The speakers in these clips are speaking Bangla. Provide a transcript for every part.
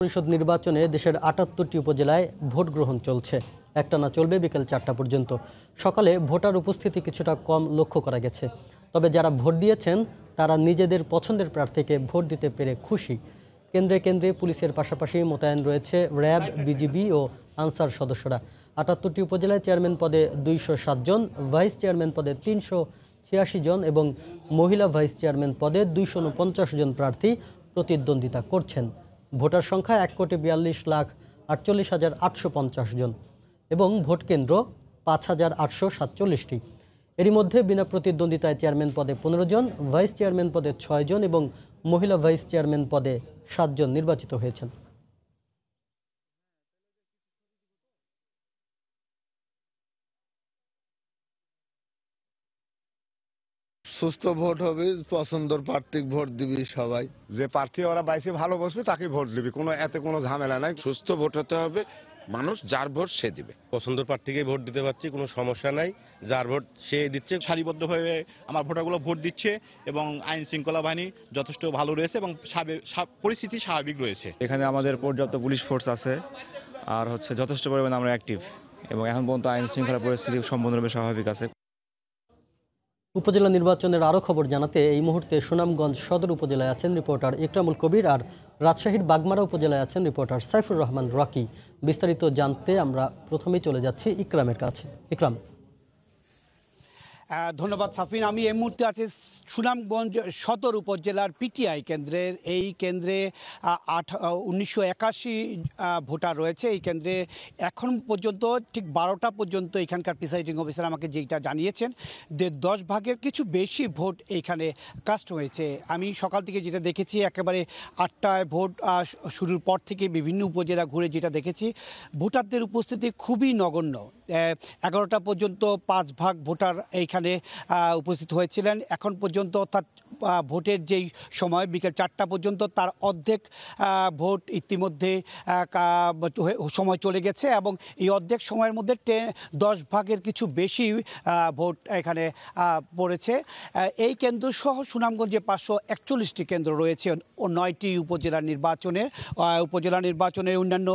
পরিষদ নির্বাচনে দেশের ৭৮টি উপজেলায় ভোট গ্রহণ চলছে। একটানা চলবে বিকেল ৪টা পর্যন্ত। সকালে ভোটার উপস্থিতি কিছুটা কম লক্ষ্য করা গেছে, তবে যারা ভোট দিয়েছেন তারা নিজেদের পছন্দের প্রার্থীকে ভোট দিতে পেরে খুশি। কেন্দ্রে কেন্দ্রে পুলিশের পাশাপাশি মোতায়েন রয়েছে র্যাব, বিজিবি ও আনসার সদস্যরা। ৭৮টি উপজেলায় চেয়ারম্যান পদে ২০৭ জন, ভাইস চেয়ারম্যান পদে ৩৮৬ জন এবং মহিলা ভাইস চেয়ারম্যান পদে ২৪৯ জন প্রার্থী প্রতিদ্বন্দ্বিতা করছেন। ভোটার সংখ্যা ১,৪২,৪৮,৮৫০ জন এবং ভোট কেন্দ্র ৫,৮৪৭টি। এরই মধ্যে বিনা প্রতিদ্বন্দ্বিতায় চেয়ারম্যান পদে ১৫ জন, ভাইস চেয়ারম্যান পদে ৬ জন এবং মহিলা ভাইস চেয়ারম্যান পদে ৭ জন নির্বাচিত হয়েছেন। সুস্থ ভোট হবে, পছন্দের প্রার্থী ভোট দিবি সবাই। যে প্রার্থী ওরা বাইসে ভালো বসবে তাকে ভোট দিবি, এতে কোনো ঝামেলা নাই। সুস্থ ভোট হতে হবে, মানুষ যার ভোট সে দিবে। পছন্দের প্রার্থীকেই ভোট দিতে পারছি, কোনো সমস্যা নাই। যার ভোট সে দিচ্ছে। সারিবদ্ধভাবে আমার ভোটারগুলো ভোট দিচ্ছে এবং আইন শৃঙ্খলা বাহিনী যথেষ্ট ভালো রয়েছে এবং পরিস্থিতি স্বাভাবিক রয়েছে। এখানে আমাদের পর্যাপ্ত পুলিশ ফোর্স আছে, আর যথেষ্ট পরিমাণে আমরা অ্যাক্টিভ এবং এখন পর্যন্ত আইন শৃঙ্খলা পরিস্থিতি সম্পূর্ণরূপে স্বাভাবিক আছে। উপজেলা নির্বাচনের আরও খবর জানাতে এই মুহূর্তে সুনামগঞ্জ সদর উপজেলায় আছেন রিপোর্টার ইকরামুল কবির, আর রাজশাহীর বাগমারা উপজেলায় আছেন রিপোর্টার সাইফুর রহমান রকি। বিস্তারিত জানতে আমরা প্রথমেই চলে যাচ্ছি ইকরামের কাছে। ইকরাম। ধন্যবাদ সাফিন। আমি এই মুহূর্তে আছি সুনামগঞ্জ সদর উপজেলার পিটিআই কেন্দ্রের। এই কেন্দ্রে 1981 ভোটার রয়েছে। এই কেন্দ্রে এখন পর্যন্ত ঠিক 12টা পর্যন্ত এখানকার প্রিসাইডিং অফিসার আমাকে যেটা জানিয়েছেন যে 10 ভাগের কিছু বেশি ভোট এইখানে কাস্ট হয়েছে। আমি সকাল থেকে যেটা দেখেছি, একেবারে 8টায় ভোট শুরুর পর থেকে বিভিন্ন উপজেলা ঘুরে যেটা দেখেছি, ভোটারদের উপস্থিতি খুবই নগণ্য। 11টা পর্যন্ত 5 ভাগ ভোটার এইখানে উপস্থিত হয়েছিলেন। এখন পর্যন্ত অর্থাৎ ভোটের যেই সময় বিকেল 4টা পর্যন্ত তার অর্ধেক ভোট ইতিমধ্যে সময় চলে গেছে এবং এই অর্ধেক সময়ের মধ্যে 10 ভাগের কিছু বেশি ভোট এখানে পড়েছে। এই কেন্দ্র সহ সুনামগঞ্জে 541টি কেন্দ্র রয়েছে ও 9টি উপজেলা নির্বাচনে অন্যান্য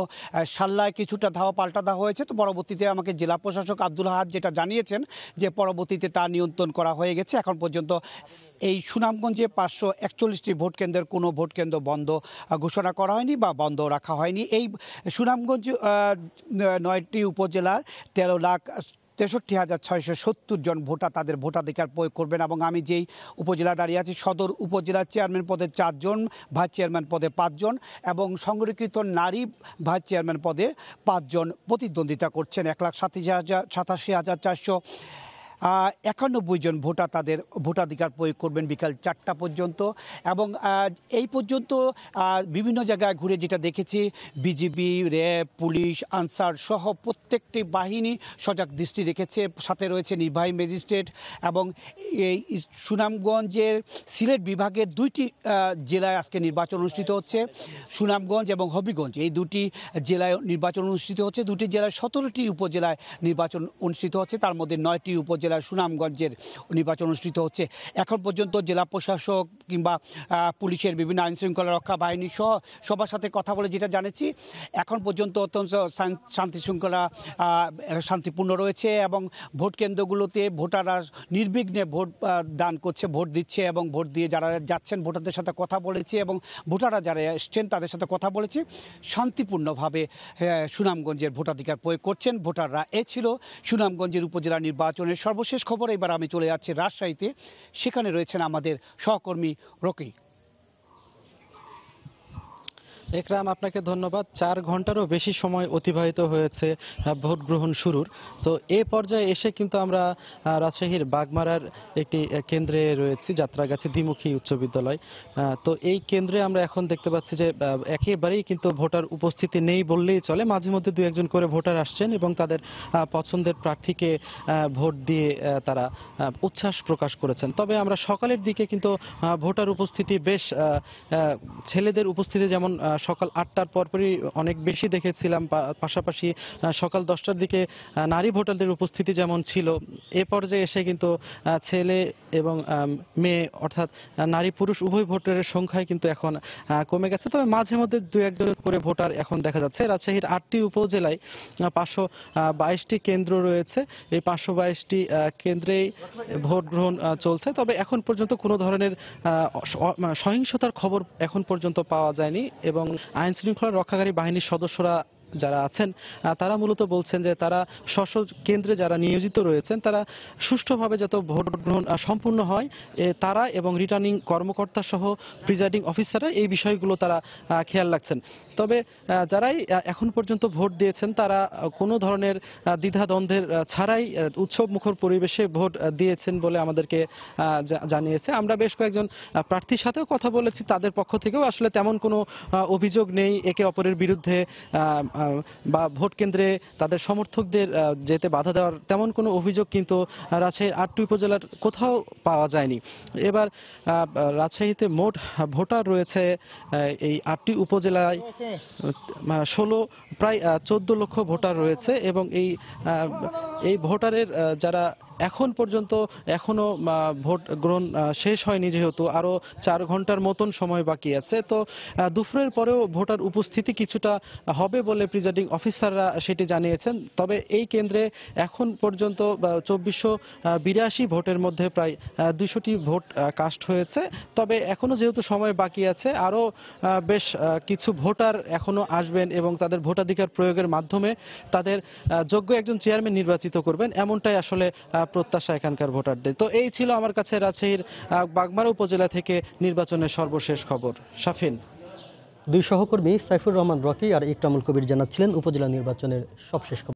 সাল্লায় কিছুটা ধাওয়া পাল্টা দেওয়া হয়েছে। তো পরবর্তীতে আমাকে জেলা প্রশাসক আব্দুল আহাদ যেটা জানিয়েছেন যে পরবর্তীতে তা নিয়ন্ত্রণ করা হয়ে গেছে। এখন পর্যন্ত এই সুনামগঞ্জে 541টি ভোট কেন্দ্রের কোনো ভোট কেন্দ্র বন্ধ ঘোষণা করা হয়নি বা বন্ধ রাখা হয়নি। এই সুনামগঞ্জ 9টি উপজেলার 13,63,670 জন ভোটার তাদের ভোটাধিকার প্রয়োগ করবেন এবং আমি যেই উপজেলা দাঁড়িয়ে আছি সদর উপজেলার চেয়ারম্যান পদে 4 জন, ভাইস চেয়ারম্যান পদে 5 জন এবং সংরক্ষিত নারী ভাইস চেয়ারম্যান পদে 5 জন প্রতিদ্বন্দ্বিতা করছেন। 1,87,491 জন ভোটার তাদের ভোটাধিকার প্রয়োগ করবেন বিকাল 4টা পর্যন্ত। এবং এই পর্যন্ত বিভিন্ন জায়গায় ঘুরে যেটা দেখেছি, বিজিবি, র্যাব, পুলিশ, আনসার সহ প্রত্যেকটি বাহিনী সজাগ দৃষ্টি রেখেছে। সাথে রয়েছে নির্বাহী ম্যাজিস্ট্রেট এবং এই সুনামগঞ্জের সিলেট বিভাগের 2টি জেলায় আজকে নির্বাচন অনুষ্ঠিত হচ্ছে। সুনামগঞ্জ এবং হবিগঞ্জ এই 2টি জেলায় নির্বাচন অনুষ্ঠিত হচ্ছে। 2টি জেলায় 17টি উপজেলায় নির্বাচন অনুষ্ঠিত হচ্ছে, তার মধ্যে 9টি উপজেলা সুনামগঞ্জের নির্বাচন অনুষ্ঠিত হচ্ছে। এখন পর্যন্ত জেলা প্রশাসক কিংবা পুলিশের বিভিন্ন আইন শৃঙ্খলা রক্ষা বাহিনী সহ সবার সাথে কথা বলে যেটা জানেছি, এখন পর্যন্ত অত্যন্ত শান্তি শৃঙ্খলা শান্তিপূর্ণ রয়েছে এবং ভোট কেন্দ্রগুলোতে ভোটাররা নির্বিঘ্নে ভোট দান করছে, ভোট দিচ্ছে এবং ভোট দিয়ে যারা যাচ্ছেন ভোটারদের সাথে কথা বলেছে এবং ভোটাররা যারা এসছেন তাদের সাথে কথা বলেছে। শান্তিপূর্ণভাবে সুনামগঞ্জের ভোটাধিকার প্রয়োগ করছেন ভোটাররা। এ ছিল সুনামগঞ্জের উপজেলা নির্বাচনের সর্বশেষ খবর। এবার আমি চলে যাচ্ছি রাজশাহীতে, সেখানে রয়েছেন আমাদের সহকর্মী রকি। একরাম, আপনাকে ধন্যবাদ। 4 ঘন্টারও বেশি সময় অতিবাহিত হয়েছে ভোট গ্রহণ শুরুর। তো এ পর্যায়ে এসে কিন্তু আমরা রাজশাহীর বাগমারার একটি কেন্দ্রে রয়েছি, যাত্রাগাছি দ্বিমুখী উচ্চ বিদ্যালয়। তো এই কেন্দ্রে আমরা এখন দেখতে পাচ্ছি যে একেবারেই কিন্তু ভোটার উপস্থিতি নেই বললেই চলে। মাঝে মধ্যে 2-1 করে ভোটার আসছেন এবং তাদের পছন্দের প্রার্থীকে ভোট দিয়ে তারা উচ্ছ্বাস প্রকাশ করেছেন। তবে আমরা সকালের দিকে কিন্তু ভোটার উপস্থিতি বেশ, ছেলেদের উপস্থিতি যেমন সকাল 8টার পরপরই অনেক বেশি দেখেছিলাম, পাশাপাশি সকাল 10টার দিকে নারী ভোটারদের উপস্থিতি যেমন ছিল, এ পর্যায়ে এসে কিন্তু ছেলে এবং মেয়ে অর্থাৎ নারী পুরুষ উভয় ভোটারের সংখ্যায় কিন্তু এখন কমে গেছে। তবে মাঝে মধ্যে 2-1 জন করে ভোটার এখন দেখা যাচ্ছে। রাজশাহীর 8টি উপজেলায় 522টি কেন্দ্র রয়েছে। এই 522টি কেন্দ্রেই ভোট গ্রহণ চলছে। তবে এখন পর্যন্ত কোনো ধরনের সহিংসতার খবর এখন পর্যন্ত পাওয়া যায়নি এবং আইন শৃঙ্খলা রক্ষাকারী বাহিনীর সদস্যরা যারা আছেন তারা মূলত বলছেন যে তারা স্ব কেন্দ্রে যারা নিয়োজিত রয়েছেন তারা সুষ্ঠুভাবে যত ভোট গ্রহণ সম্পূর্ণ হয় তারা এবং রিটার্নিং কর্মকর্তা সহ প্রিজাইডিং অফিসাররা এই বিষয়গুলো তারা খেয়াল রাখছেন। তবে যারাই এখন পর্যন্ত ভোট দিয়েছেন তারা কোনো ধরনের দ্বিধাদ্বন্দ্বের ছাড়াই উৎসব মুখর পরিবেশে ভোট দিয়েছেন বলে আমাদেরকে জানিয়েছে। আমরা বেশ কয়েকজন প্রার্থীর সাথেও কথা বলেছি, তাদের পক্ষ থেকেও আসলে তেমন কোনো অভিযোগ নেই একে অপরের বিরুদ্ধে বা ভোট কেন্দ্রে তাদের সমর্থকদের যেতে বাধা দেওয়ার তেমন কোনো অভিযোগ কিন্তু রাজশাহীর 8টি উপজেলার কোথাও পাওয়া যায়নি। এবার রাজশাহীতে মোট ভোটার রয়েছে এই 8টি উপজেলায় প্রায় 14 লক্ষ ভোটার রয়েছে এবং এই ভোটারের যারা এখন পর্যন্ত এখনো ভোট গ্রহণ শেষ হয়নি, যেহেতু আরও 4 ঘন্টার মতন সময় বাকি আছে, তো দুপুরের পরেও ভোটার উপস্থিতি কিছুটা হবে বলে প্রিজাইডিং অফিসাররা সেটি জানিয়েছেন। তবে এই কেন্দ্রে এখন পর্যন্ত 2482 ভোটের মধ্যে প্রায় 200টি ভোট কাস্ট হয়েছে। তবে এখনও যেহেতু সময় বাকি আছে, আরও বেশ কিছু ভোটার এখনও আসবেন এবং তাদের ভোটাধিকার প্রয়োগের মাধ্যমে তাদের যোগ্য একজন চেয়ারম্যান নির্বাচিত করবেন, এমনটাই আসলে প্রত্যাশা এখানকার ভোটারদের। তো এই ছিল আমার কাছে রাজশাহীর বাগমারা উপজেলা থেকে নির্বাচনের সর্বশেষ খবর। শাফিন। 2 সহকর্মী সাইফুর রহমান রকি আর ইকরামুল কবির জানাচ্ছিলেন উপজেলা নির্বাচনের সবশেষ খবর।